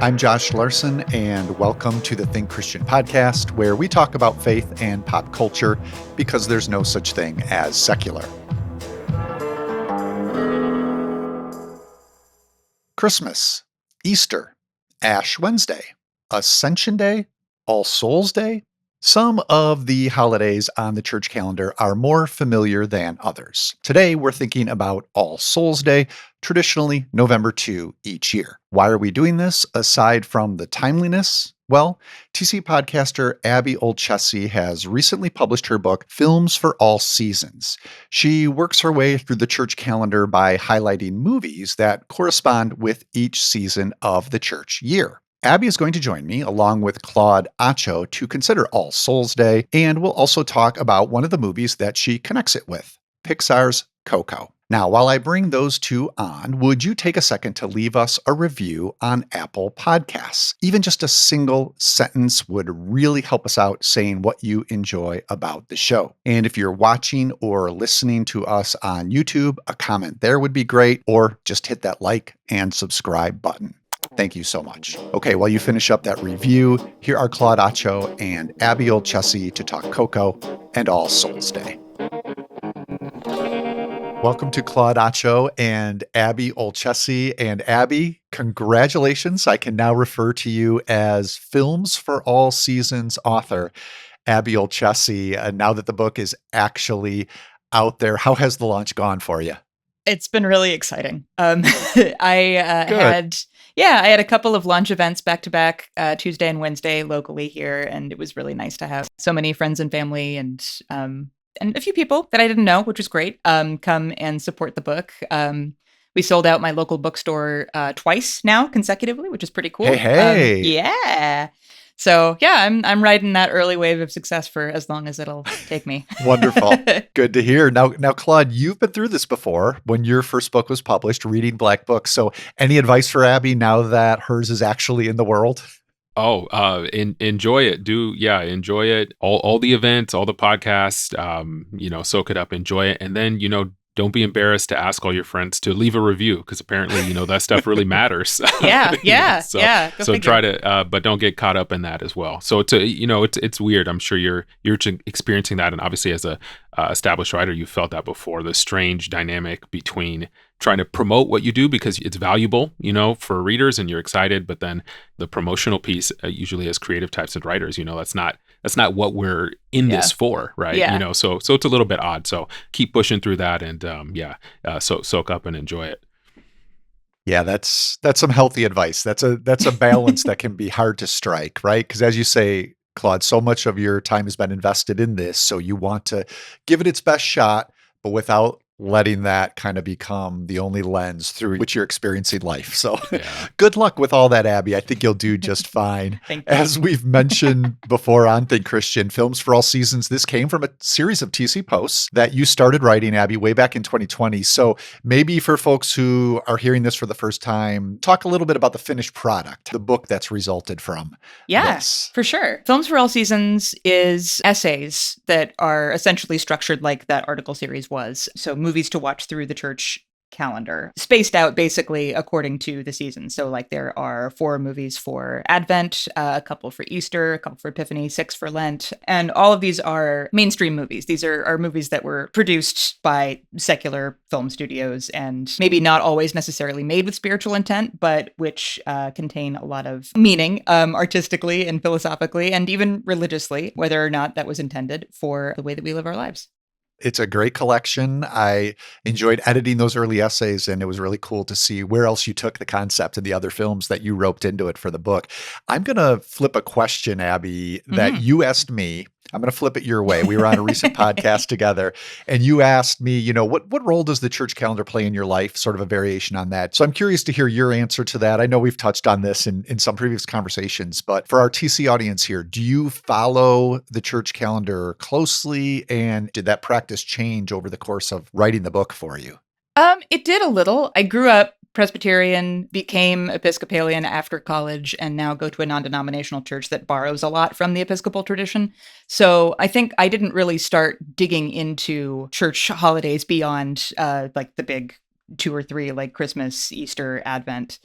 I'm Josh Larson, and welcome to the Think Christian podcast, where we talk about faith and pop culture because there's no such thing as secular. Christmas, Easter, Ash Wednesday, Ascension Day, All Souls Day. Some of the holidays on the church calendar are more familiar than others. Today, we're thinking about All Souls Day, traditionally November 2 each year. Why are we doing this, aside from the timeliness? Well, TC podcaster Abby Olcese has recently published her book, Films for All Seasons. She works her way through the church calendar by highlighting movies that correspond with each season of the church year. Abby is going to join me, along with Claude, to consider All Souls Day, and we'll also talk about one of the movies that she connects it with, Pixar's Coco. Now, while I bring those two on, would you take a second to leave us a review on Apple Podcasts? Even just a single sentence would really help us out saying what you enjoy about the show. And if you're watching or listening to us on YouTube, a comment there would be great, or just hit that like and subscribe button. Thank you so much. Okay, while you finish up that review, here are Claude and Abby Olcese to talk Coco and All Souls Day. Welcome to Claude and Abby Olcese. And Abby, congratulations. I can now refer to you as Films for All Seasons author, Abby Olcese, now that the book is actually out there. How has the launch gone for you? It's been really exciting. I had a couple of launch events back to back, Tuesday and Wednesday locally here, and it was really nice to have so many friends and family and a few people that I didn't know, which was great, come and support the book. We sold out my local bookstore twice now consecutively, which is pretty cool. Hey. Yeah. So yeah, I'm riding that early wave of success for as long as it'll take me. Wonderful. Good to hear. Now, Claude, you've been through this before when your first book was published, Reading Black Books. So any advice for Abby now that hers is actually in the world? Enjoy it. Enjoy it. All the events, all the podcasts, soak it up, enjoy it. And then, don't be embarrassed to ask all your friends to leave a review, because apparently, that stuff really matters. Yeah. So try to, but don't get caught up in that as well. So it's weird. I'm sure you're experiencing that, and obviously as a established writer, you felt that before. The strange dynamic between trying to promote what you do because it's valuable, for readers, and you're excited, but then the promotional piece, usually as creative types of writers, that's not what we're in this for, right? Yeah. So it's a little bit odd. So keep pushing through that, and soak up and enjoy it. Yeah, that's some healthy advice. That's a balance that can be hard to strike, right? Because as you say, Claude, so much of your time has been invested in this, so you want to give it its best shot, but without letting that kind of become the only lens through which you're experiencing life. So Good luck with all that, Abby. I think you'll do just fine. Thank you. As we've mentioned before on Think Christian, Films for All Seasons, this came from a series of TC posts that you started writing, Abby, way back in 2020. So maybe for folks who are hearing this for the first time, talk a little bit about the finished product, the book that's resulted from this. For sure. Films for All Seasons is essays that are essentially structured like that article series was. So movies to watch through the church calendar, spaced out basically according to the season. So like there are 4 movies for Advent, a couple for Easter, a couple for Epiphany, 6 for Lent. And all of these are mainstream movies. These are movies that were produced by secular film studios and maybe not always necessarily made with spiritual intent, but which contain a lot of meaning artistically and philosophically and even religiously, whether or not that was intended for the way that we live our lives. It's a great collection. I enjoyed editing those early essays, and it was really cool to see where else you took the concept and the other films that you roped into it for the book. I'm going to flip a question, Abby, that you asked me. I'm going to flip it your way. We were on a recent podcast together, and you asked me, what role does the church calendar play in your life? Sort of a variation on that. So I'm curious to hear your answer to that. I know we've touched on this in some previous conversations, but for our TC audience here, do you follow the church calendar closely? And did that practice change over the course of writing the book for you? It did a little. I grew up Presbyterian, became Episcopalian after college, and now go to a non-denominational church that borrows a lot from the Episcopal tradition. So I think I didn't really start digging into church holidays beyond like the big 2 or 3, like Christmas, Easter, Advent.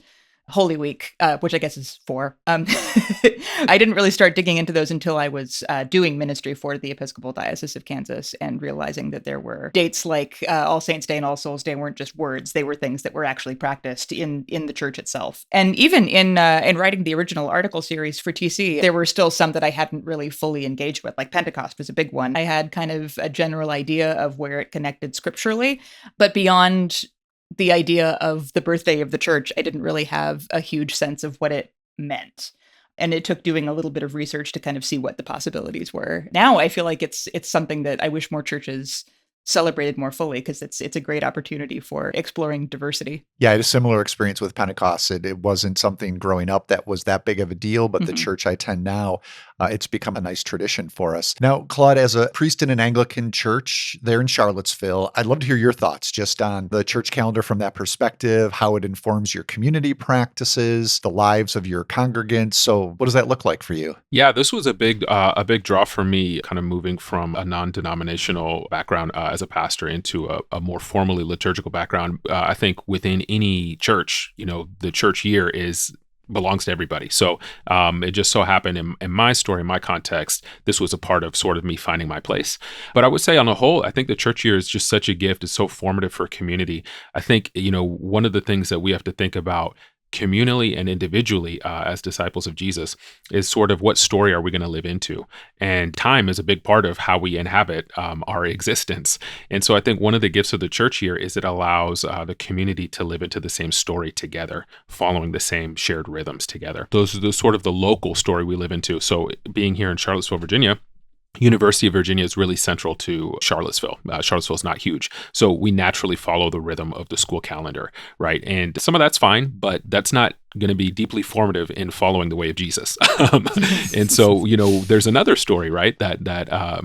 Holy Week, which I guess is 4. I didn't really start digging into those until I was doing ministry for the Episcopal Diocese of Kansas and realizing that there were dates like All Saints Day and All Souls Day weren't just words. They were things that were actually practiced in the church itself. And even in writing the original article series for TC, there were still some that I hadn't really fully engaged with, like Pentecost was a big one. I had kind of a general idea of where it connected scripturally, but beyond the idea of the birthday of the church, I didn't really have a huge sense of what it meant. And it took doing a little bit of research to kind of see what the possibilities were. Now I feel like it's something that I wish more churches celebrated more fully, because it's a great opportunity for exploring diversity. Yeah, I had a similar experience with Pentecost. It wasn't something growing up that was that big of a deal, but the church I attend now, it's become a nice tradition for us. Now, Claude, as a priest in an Anglican church there in Charlottesville, I'd love to hear your thoughts just on the church calendar from that perspective, how it informs your community practices, the lives of your congregants. So what does that look like for you? Yeah, this was a big draw for me, kind of moving from a non-denominational background as a pastor into a more formally liturgical background. I think within any church, the church year belongs to everybody. So it just so happened in my story, in my context, this was a part of sort of me finding my place. But I would say on the whole, I think the church year is just such a gift. It's so formative for community. I think, one of the things that we have to think about communally and individually as disciples of Jesus is sort of what story are we going to live into? And time is a big part of how we inhabit our existence. And so I think one of the gifts of the church here is it allows the community to live into the same story together, following the same shared rhythms together. Those are the sort of the local story we live into. So being here in Charlottesville, Virginia, University of Virginia is really central to Charlottesville. Charlottesville is not huge. So we naturally follow the rhythm of the school calendar, right? And some of that's fine, but that's not going to be deeply formative in following the way of Jesus. And so, there's another story, right, that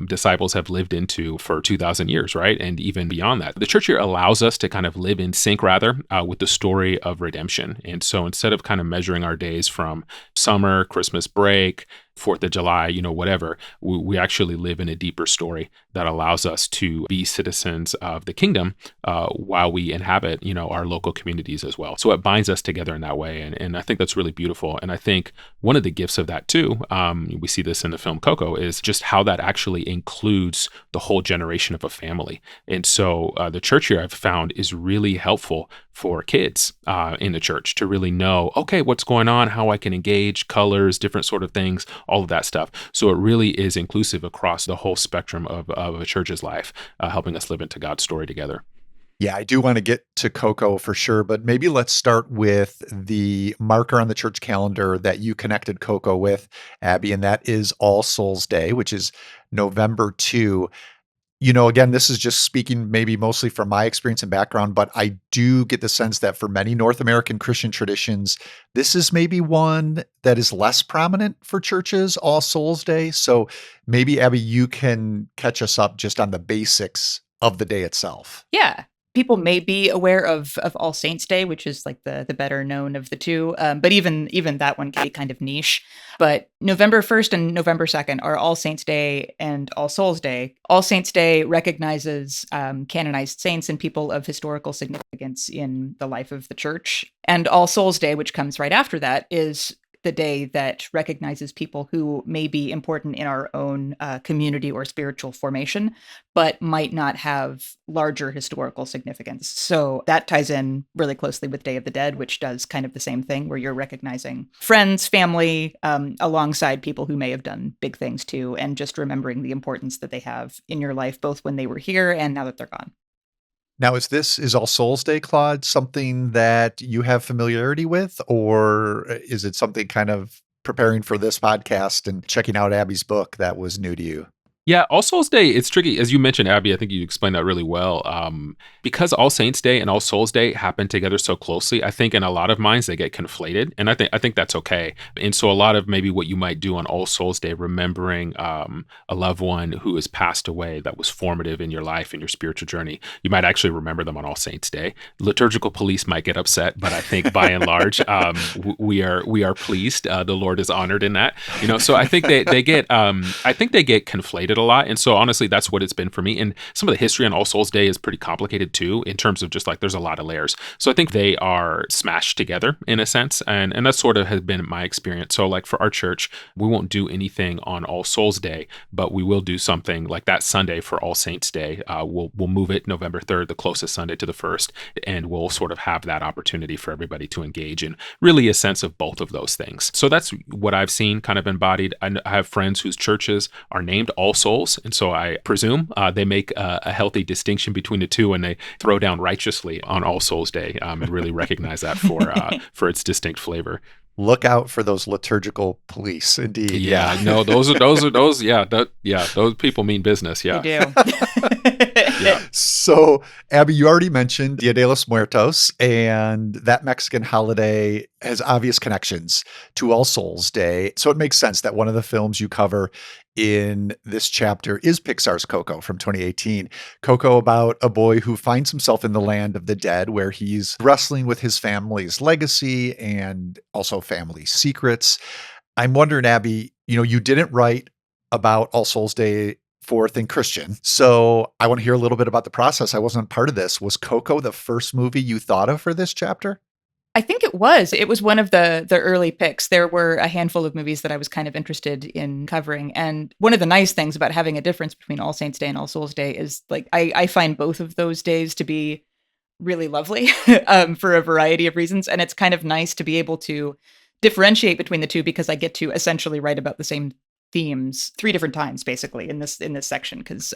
disciples have lived into for 2,000 years, right? And even beyond that. The church year allows us to kind of live in sync, rather, with the story of redemption. And so instead of kind of measuring our days from summer, Christmas break, 4th of July, whatever, we actually live in a deeper story that allows us to be citizens of the kingdom while we inhabit, our local communities as well. So it binds us together in that way. And I think that's really beautiful. And I think one of the gifts of that too, we see this in the film Coco, is just how that actually includes the whole generation of a family. And so the church year I've found is really helpful for kids in the church to really know, okay, what's going on, how I can engage, colors, different sort of things, all of that stuff. So it really is inclusive across the whole spectrum of a church's life, helping us live into God's story together. Yeah, I do want to get to Coco for sure, but maybe let's start with the marker on the church calendar that you connected Coco with, Abby, and that is All Souls Day, which is November 2. Again, this is just speaking maybe mostly from my experience and background, but I do get the sense that for many North American Christian traditions, this is maybe one that is less prominent for churches, All Souls Day. So maybe, Abby, you can catch us up just on the basics of the day itself. Yeah. People may be aware of All Saints Day, which is like the better known of the two. But even that one can be kind of niche. But November 1st and November 2nd are All Saints Day and All Souls Day. All Saints Day recognizes canonized saints and people of historical significance in the life of the church. And All Souls Day, which comes right after that, is the day that recognizes people who may be important in our own community or spiritual formation, but might not have larger historical significance. So that ties in really closely with Day of the Dead, which does kind of the same thing, where you're recognizing friends, family, alongside people who may have done big things too, and just remembering the importance that they have in your life, both when they were here and now that they're gone. Now, is All Souls Day, Claude, something that you have familiarity with, or is it something kind of preparing for this podcast and checking out Abby's book that was new to you? Yeah, All Souls Day, it's tricky. As you mentioned, Abby, I think you explained that really well. Because All Saints Day and All Souls Day happen together so closely, I think in a lot of minds they get conflated, and I think that's okay. And so a lot of maybe what you might do on All Souls Day, remembering a loved one who has passed away that was formative in your life and your spiritual journey, you might actually remember them on All Saints Day. Liturgical police might get upset, but I think by and large, we are pleased. The Lord is honored in that. So I think they get conflated debated a lot. And so honestly, that's what it's been for me. And some of the history on All Souls Day is pretty complicated too, in terms of just like there's a lot of layers. So I think they are smashed together in a sense. And that sort of has been my experience. So like for our church, we won't do anything on All Souls Day, but we will do something like that Sunday for All Saints Day. We'll move it November 3rd, the closest Sunday to the 1st, and we'll sort of have that opportunity for everybody to engage in really a sense of both of those things. So that's what I've seen kind of embodied. I have friends whose churches are named All Souls, and so I presume they make a healthy distinction between the two, and they throw down righteously on All Souls Day, and really recognize that for its distinct flavor. Look out for those liturgical police, indeed. Yeah, no, those people mean business. Yeah, They do. yeah. So, Abby, you already mentioned Dia de los Muertos, and that Mexican holiday has obvious connections to All Souls Day. So it makes sense that one of the films you cover in this chapter is Pixar's Coco from 2018. Coco, about a boy who finds himself in the land of the dead, where he's wrestling with his family's legacy and also family secrets. I'm wondering, Abby, you didn't write about All Souls Day for Think Christian. So I want to hear a little bit about the process. I wasn't part of this. Was Coco the first movie you thought of for this chapter? I think it was. It was one of the early picks. There were a handful of movies that I was kind of interested in covering. And one of the nice things about having a difference between All Saints Day and All Souls Day is like I find both of those days to be really lovely for a variety of reasons. And it's kind of nice to be able to differentiate between the two because I get to essentially write about the same themes 3 different times basically in this section, because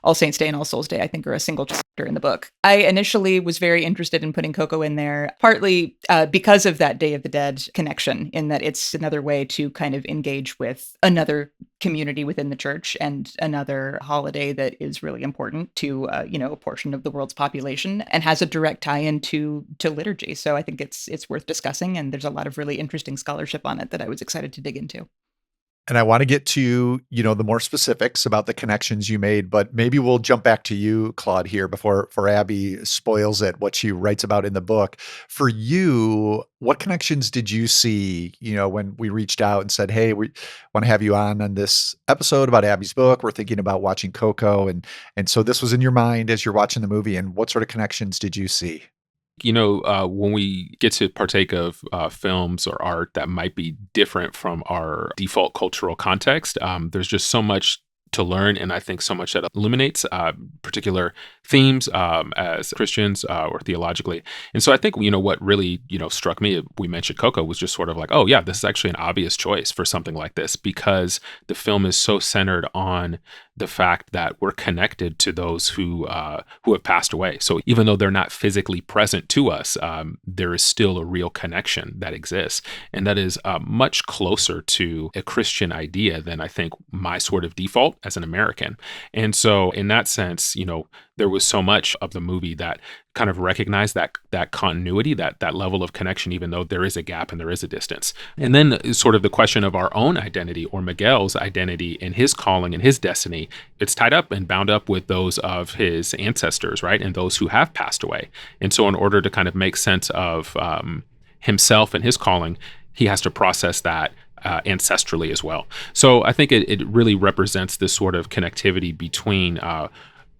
All Saints Day and All Souls Day I think are a single chapter in the book. I initially was very interested in putting Coco in there, partly because of that Day of the Dead connection, in that it's another way to kind of engage with another community within the church and another holiday that is really important to a portion of the world's population and has a direct tie-in to liturgy. So I think it's worth discussing, and there's a lot of really interesting scholarship on it that I was excited to dig into. And I want to get to, the more specifics about the connections you made, but maybe we'll jump back to you, Claude, here before Abby spoils it, what she writes about in the book. For you, what connections did you see, when we reached out and said, hey, we want to have you on this episode about Abby's book. We're thinking about watching Coco. And so this was in your mind as you're watching the movie. And what sort of connections did you see? When we get to partake of films or art that might be different from our default cultural context, there's just so much to learn, and I think so much that illuminates particular themes as Christians or theologically. And so I think what really struck me, we mentioned Coco, was just sort of like, oh yeah, this is actually an obvious choice for something like this, because the film is so centered on the fact that we're connected to those who have passed away. So even though they're not physically present to us, there is still a real connection that exists, and that is much closer to a Christian idea than I think my sort of default as an American. And so in that sense, there was so much of the movie that kind of recognized that continuity, that level of connection, even though there is a gap and there is a distance. And then sort of the question of our own identity, or Miguel's identity and his calling and his destiny, it's tied up and bound up with those of his ancestors, right? And those who have passed away. And so in order to kind of make sense of himself and his calling, he has to process that ancestrally as well. So I think it really represents this sort of connectivity between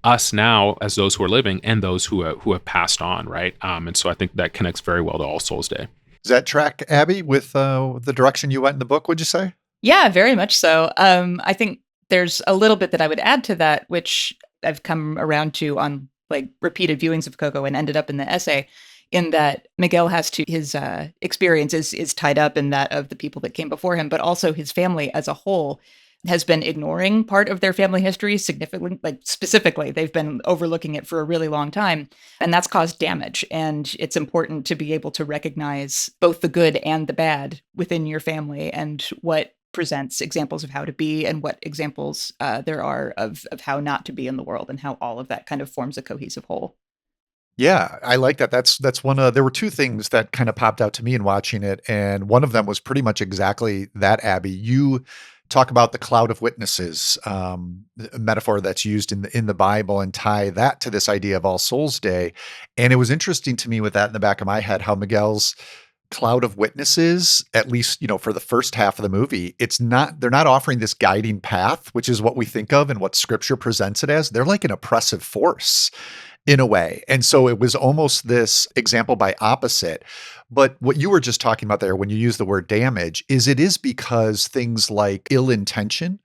us now as those who are living and those who have passed on, right? And so I think that connects very well to All Souls Day. Does that track, Abby, with the direction you went in the book, would you say? Yeah, very much so. I think there's a little bit that I would add to that, which I've come around to on like repeated viewings of Coco and ended up in the essay, in that Miguel has to, his experience is tied up in that of the people that came before him, but also his family as a whole has been ignoring part of their family history significantly, like specifically, they've been overlooking it for a really long time. And that's caused damage. And it's important to be able to recognize both the good and the bad within your family, and what presents examples of how to be and what examples there are of how not to be in the world, and how all of that kind of forms a cohesive whole. Yeah, I like that. That's one of, there were 2 things that kind of popped out to me in watching it. And one of them was pretty much exactly that, Abby. You talk about the cloud of witnesses, a metaphor that's used in the Bible, and tie that to this idea of All Souls Day. And it was interesting to me with that in the back of my head, how Miguel's cloud of witnesses, at least, for the first half of the movie, they're not offering this guiding path, which is what we think of and what scripture presents it as. They're like an oppressive force in a way. And so it was almost this example by opposite. But what you were just talking about there when you use the word damage it is because things like ill intention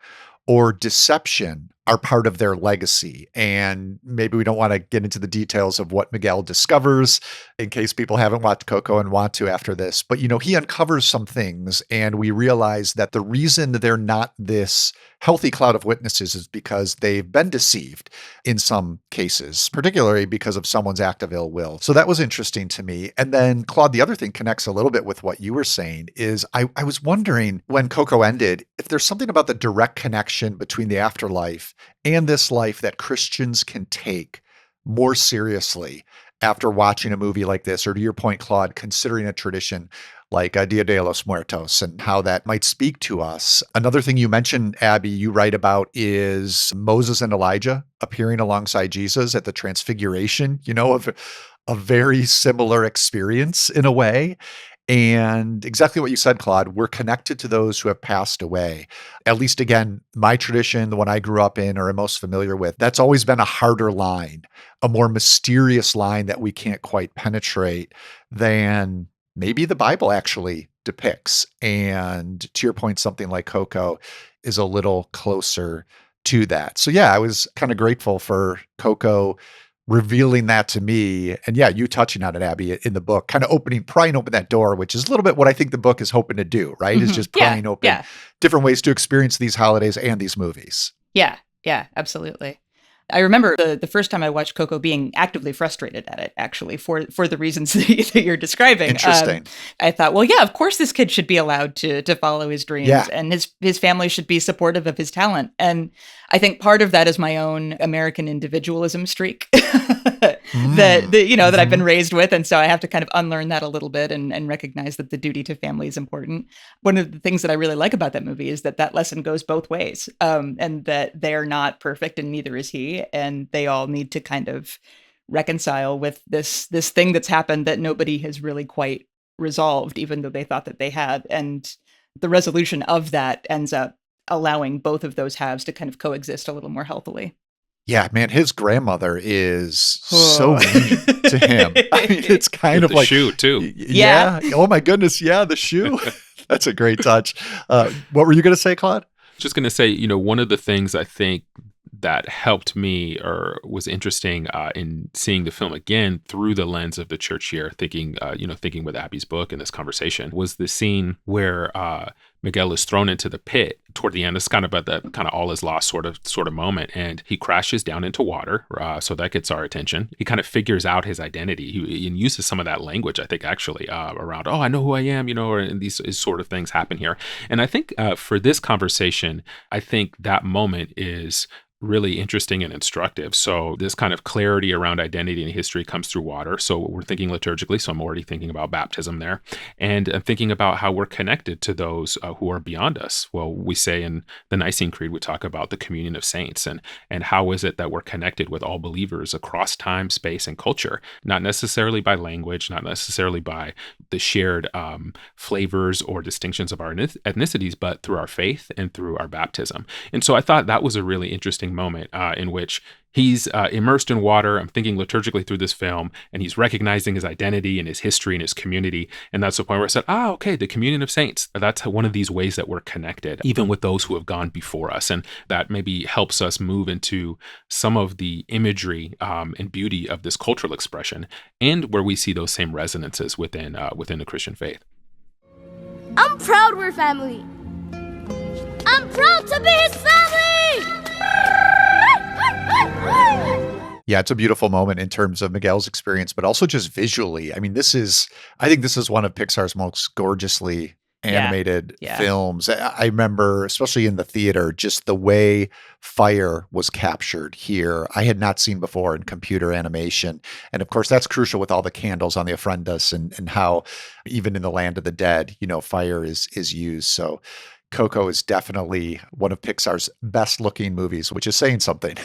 or deception are part of their legacy. And maybe we don't want to get into the details of what Miguel discovers in case people haven't watched Coco and want to after this. But, he uncovers some things, and we realize that the reason they're not this healthy cloud of witnesses is because they've been deceived in some cases, particularly because of someone's act of ill will. So that was interesting to me. And then, Claude, the other thing connects a little bit with what you were saying is I was wondering when Coco ended, if there's something about the direct connection between the afterlife and this life that Christians can take more seriously after watching a movie like this, or to your point, Claude, considering a tradition like Dia de los Muertos and how that might speak to us. Another thing you mentioned, Abby, you write about is Moses and Elijah appearing alongside Jesus at the Transfiguration, of a very similar experience in a way. And exactly what you said, Claude, we're connected to those who have passed away. At least, again, my tradition, the one I grew up in or am most familiar with, that's always been a harder line, a more mysterious line that we can't quite penetrate than maybe the Bible actually depicts. And to your point, something like Coco is a little closer to that. So yeah, I was kind of grateful for Coco revealing that to me. And yeah, you touching on it, Abby, in the book, kind of prying open that door, which is a little bit what I think the book is hoping to do, right? Is just prying open different ways to experience these holidays and these movies. Yeah, absolutely. I remember the first time I watched Coco being actively frustrated at it, actually, for the reasons that you're describing. Interesting. I thought, well, yeah, of course this kid should be allowed to follow his dreams, and his family should be supportive of his talent. And I think part of that is my own American individualism streak that I've been raised with. And so I have to kind of unlearn that a little bit and recognize that the duty to family is important. One of the things that I really like about that movie is that lesson goes both ways, and that they're not perfect and neither is he. And they all need to kind of reconcile with this thing that's happened that nobody has really quite resolved, even though they thought that they had. And the resolution of that ends up allowing both of those halves to kind of coexist a little more healthily. Yeah, man, his grandmother is so mean to him. I mean, it's kind of the like shoe too. Yeah. Oh my goodness. Yeah, the shoe. That's a great touch. What were you going to say, Claude? Just going to say, one of the things I think that helped me or was interesting in seeing the film again through the lens of the church year, thinking with Abby's book and this conversation, was the scene where Miguel is thrown into the pit toward the end. It's kind of at the kind of all is lost sort of moment, and he crashes down into water. So that gets our attention. He kind of figures out his identity. He uses some of that language, I think, actually around, oh, I know who I am, and these sort of things happen here. And I think for this conversation, I think that moment is really interesting and instructive. So this kind of clarity around identity and history comes through water. So we're thinking liturgically. So I'm already thinking about baptism there. And I'm thinking about how we're connected to those who are beyond us. Well, we say in the Nicene Creed, we talk about the communion of saints and how is it that we're connected with all believers across time, space, and culture, not necessarily by language, not necessarily by the shared flavors or distinctions of our ethnicities, but through our faith and through our baptism. And so I thought that was a really interesting moment in which he's immersed in water. I'm thinking liturgically through this film, and he's recognizing his identity and his history and his community. And that's the point where I said, okay, the communion of saints. That's one of these ways that we're connected, even with those who have gone before us. And that maybe helps us move into some of the imagery and beauty of this cultural expression, and where we see those same resonances within the Christian faith. I'm proud we're family. I'm proud to be his family! Yeah, it's a beautiful moment in terms of Miguel's experience, but also just visually. I mean, I think this is one of Pixar's most gorgeously animated films. I remember, especially in the theater, just the way fire was captured here. I had not seen before in computer animation. And of course, that's crucial with all the candles on the ofrendas and how even in the Land of the Dead, fire is used. So Coco is definitely one of Pixar's best looking movies, which is saying something.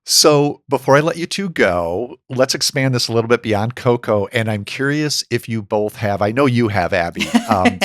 So before I let you two go, let's expand this a little bit beyond Coco. And I'm curious if you both have, I know you have, Abby.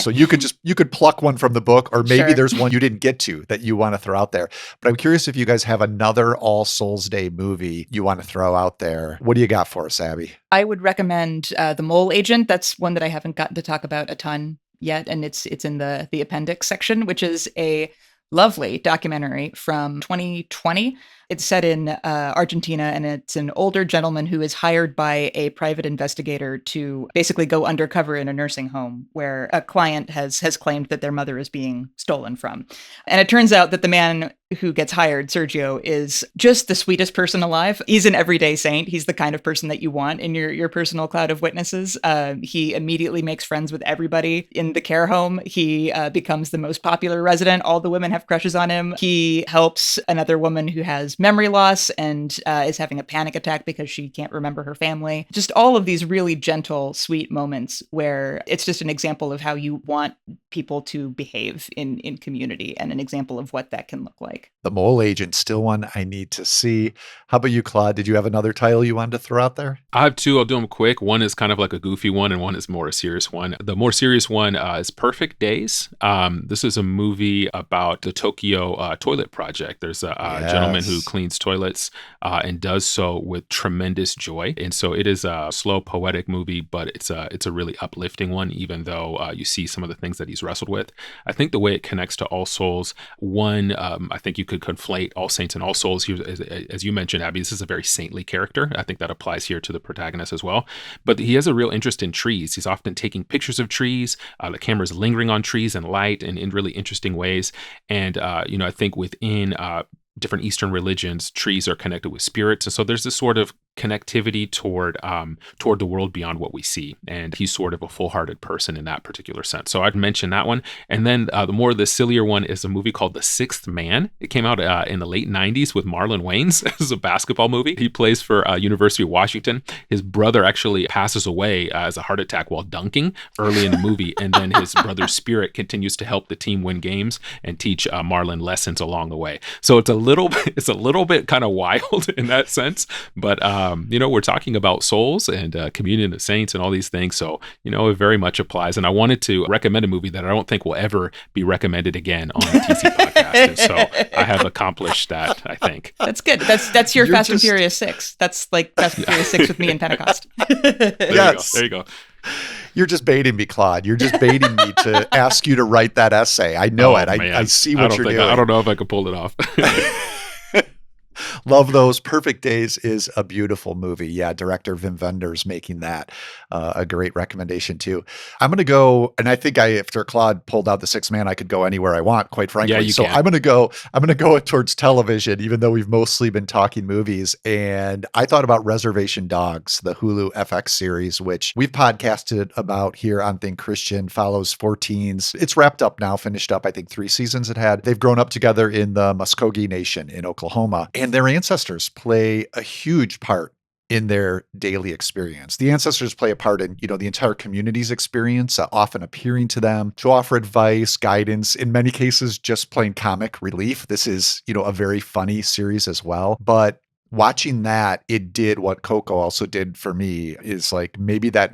So you could pluck one from the book, or maybe Sure. there's one you didn't get to that you want to throw out there. But I'm curious if you guys have another All Souls Day movie you want to throw out there. What do you got for us, Abby? I would recommend The Mole Agent. That's one that I haven't gotten to talk about a ton yet, and it's in the appendix section, which is a lovely documentary from 2020. It's set in Argentina, and it's an older gentleman who is hired by a private investigator to basically go undercover in a nursing home where a client has claimed that their mother is being stolen from. And it turns out that the man who gets hired, Sergio, is just the sweetest person alive. He's an everyday saint. He's the kind of person that you want in your personal cloud of witnesses. He immediately makes friends with everybody in the care home. He becomes the most popular resident. All the women have crushes on him. He helps another woman who has memory loss and is having a panic attack because she can't remember her family. Just all of these really gentle, sweet moments where it's just an example of how you want people to behave in community, and an example of what that can look like. The Mole Agent, still one I need to see. How about you, Claude? Did you have another title you wanted to throw out there? I have two. I'll do them quick. One is kind of like a goofy one, and one is more a serious one. The more serious one is Perfect Days. This is a movie about the Tokyo toilet project. There's a gentleman who cleans toilets and does so with tremendous joy. And so it is a slow, poetic movie, but it's a really uplifting one, even though you see some of the things that he's wrestled with. I think the way it connects to All Souls, one, I think you could conflate All Saints and All Souls. Here, as you mentioned, Abby, this is a very saintly character. I think that applies here to the protagonist as well. But he has a real interest in trees. He's often taking pictures of trees. The camera's lingering on trees and light and in really interesting ways. And, I think within different Eastern religions, trees are connected with spirits. And so there's this sort of connectivity toward the world beyond what we see. And he's sort of a full-hearted person in that particular sense. So I'd mention that one. And then the sillier one is a movie called The Sixth Man. It came out in the late 90s with Marlon Wayans. This is a basketball movie. He plays for University of Washington. His brother actually passes away as a heart attack while dunking early in the movie. And then his brother's spirit continues to help the team win games and teach Marlon lessons along the way. So it's a little bit kind of wild in that sense. But we're talking about souls and communion of saints and all these things. So, it very much applies. And I wanted to recommend a movie that I don't think will ever be recommended again on the TC podcast. And so I have accomplished that, I think. That's good. That's your Fast and Furious 6. That's like Fast and Furious 6 with me and Pentecost. Yes. There you go. You're just baiting me, Claude. You're just baiting me to ask you to write that essay. I know it. I see what you're doing. I don't know if I could pull it off. Love those. Perfect Days is a beautiful movie. Yeah, director Wim Wenders making that a great recommendation too. I'm going to go, and I think after Claude pulled out The Sixth Man, I could go anywhere I want, quite frankly. Yeah, you so can. I'm going to go towards television, even though we've mostly been talking movies. And I thought about Reservation Dogs, the Hulu FX series, which we've podcasted about here on Think Christian, follows 14s. It's wrapped up now, finished up, I think 3 seasons it had. They've grown up together in the Muskogee Nation in Oklahoma, and their ancestors play a huge part in their daily experience. The ancestors play a part in, the entire community's experience, often appearing to them to offer advice, guidance, in many cases, just plain comic relief. This is, a very funny series as well. But watching that, it did what Coco also did for me, is like maybe that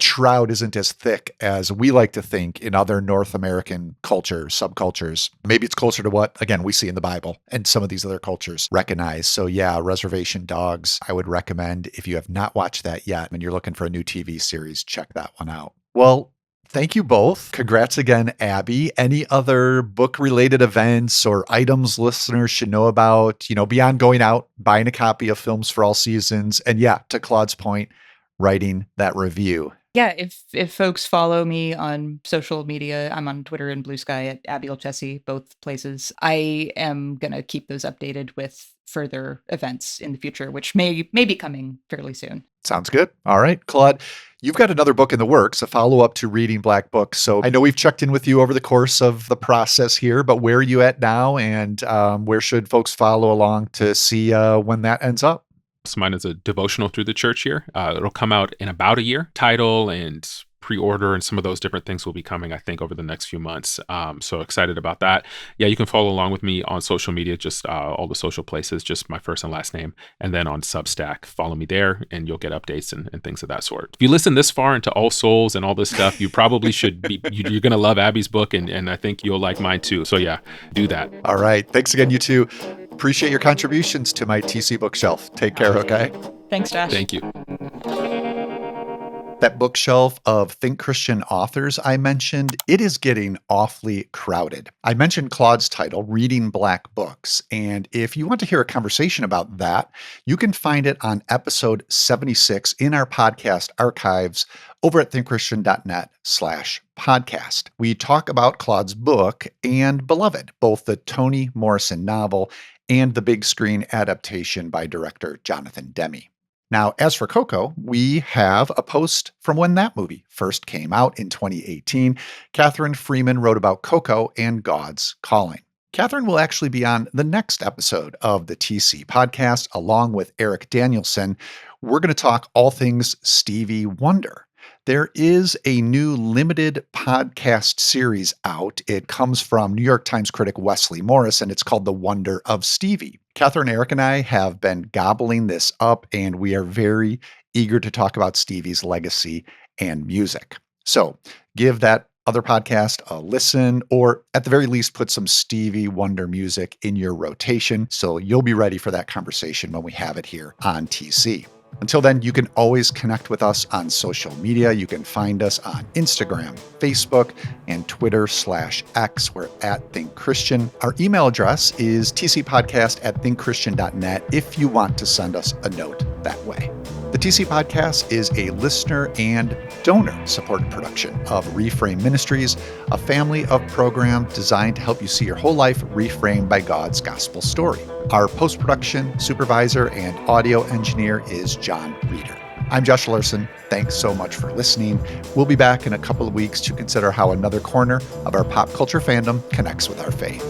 shroud isn't as thick as we like to think in other North American cultures, subcultures. Maybe it's closer to what, again, we see in the Bible and some of these other cultures recognize. So yeah, Reservation Dogs, I would recommend if you have not watched that yet and you're looking for a new TV series, check that one out. Well, thank you both. Congrats again, Abby. Any other book-related events or items listeners should know about, beyond going out, buying a copy of Films for All Seasons, and yeah, to Claude's point, writing that review? Yeah, if folks follow me on social media, I'm on Twitter and Blue Sky at Abby Olchesi, both places. I am going to keep those updated with further events in the future, which may be coming fairly soon. Sounds good. All right, Claude, you've got another book in the works, a follow-up to Reading Black Books. So I know we've checked in with you over the course of the process here, but where are you at now, and where should folks follow along to see when that ends up? So mine is a devotional through the church year. It'll come out in about a year. Title and pre-order and some of those different things will be coming, I think, over the next few months. So excited about that. Yeah, you can follow along with me on social media, just all the social places, just my first and last name. And then on Substack, follow me there and you'll get updates and things of that sort. If you listen this far into All Souls and all this stuff, you probably should be, you're going to love Abby's book and I think you'll like mine too. So yeah, do that. All right. Thanks again, you two. Appreciate your contributions to my TC bookshelf. Take care, okay? Thanks, Josh. Thank you. That bookshelf of Think Christian authors I mentioned, it is getting awfully crowded. I mentioned Claude's title, Reading Black Books, and if you want to hear a conversation about that, you can find it on episode 76 in our podcast archives over at thinkchristian.net/podcast. We talk about Claude's book and Beloved, both the Toni Morrison novel and the big screen adaptation by director Jonathan Demme. Now, as for Coco, we have a post from when that movie first came out in 2018. Catherine Freeman wrote about Coco and God's Calling. Catherine will actually be on the next episode of the TC podcast, along with Eric Danielson. We're going to talk all things Stevie Wonder. There is a new limited podcast series out. It comes from New York Times critic Wesley Morris, and it's called The Wonder of Stevie. Catherine, Eric, and I have been gobbling this up, and we are very eager to talk about Stevie's legacy and music. So give that other podcast a listen, or at the very least, put some Stevie Wonder music in your rotation so you'll be ready for that conversation when we have it here on TC. Until then, you can always connect with us on social media. You can find us on Instagram, Facebook, and Twitter/X. We're at Think Christian. Our email address is tcpodcast@thinkchristian.net if you want to send us a note that way. The TC Podcast is a listener and donor-supported production of Reframe Ministries, a family of programs designed to help you see your whole life reframed by God's gospel story. Our post-production supervisor and audio engineer is John Reeder. I'm Josh Larson. Thanks so much for listening. We'll be back in a couple of weeks to consider how another corner of our pop culture fandom connects with our faith.